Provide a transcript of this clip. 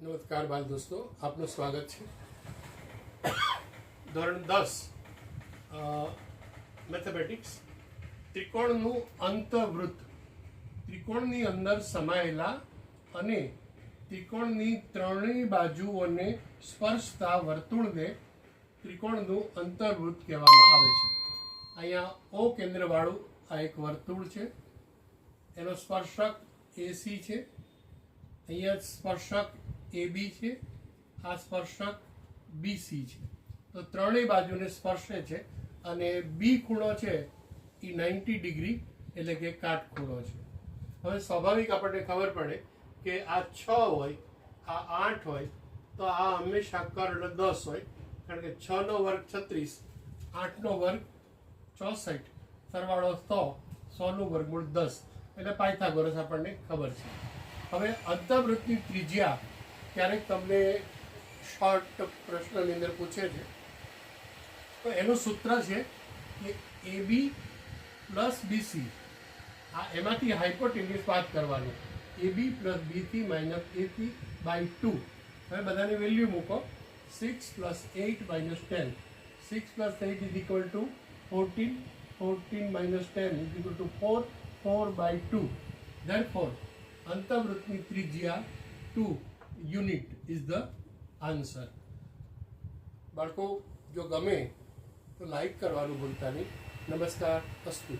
નમસ્કાર બાલ દોસ્તો, આપનું સ્વાગત છે. ધોરણ 10 મેથેમેટિક્સ. ત્રિકોણનું અંતઃવૃત્ત, ત્રિકોણની અંદર સમાયેલા અને ત્રિકોણની ત્રણેય બાજુઓને સ્પર્શતા વર્તુળને ત્રિકોણનું અંતર્વૃત્ત કહેવામાં આવે છે. અહીંયા ઓ કેન્દ્રવાળું આ એક વર્તુળ છે, એનો સ્પર્શક AC છે, અહીંયા સ્પર્શક AB છે, આ સ્પર્શક BC છે. તો ત્રણેય બાજુને સ્પર્શે છે અને B ખૂણો છે એ 90 ડિગ્રી એટલે કે કાટખૂણો છે. હવે સ્વાભાવિક આપણને ખબર પડે કે આ 6 હોય, આ 8 હોય, તો આ હંમેશા કર્ણ 10 હોય, કારણ કે 6 નો વર્ગ 36, 8 નો વર્ગ 64, સરવાળો 100, 100 નું વર્ગમૂળ 10, એટલે પાયથાગોરસ આપણને ખબર છે. હવે અંતઃવૃત્તની ત્રિજ્યા ક્યારેક તમને શોર્ટ પ્રશ્નની અંદર પૂછે છે, તો એનું સૂત્ર છે કે AB પ્લસ BC, આ એમાંથી હાઇપોટેન્યુસ બાદ કરવાનું, AB plus BC minus AC by 2. હવે બધાની વેલ્યુ મૂકો. 6 plus 8 minus 10, 6 plus 8 is equal to 14, 14 minus 10 is equal to 4, 4 by 2. Therefore, અંતઃવૃત્તની ત્રિજ્યા 2 યુનિટ ઇઝ ધ આન્સર. બાળકો, જો ગમે તો લાઈક કરવાનું ભૂલતા નહીં. નમસ્કાર, અસ્તુ.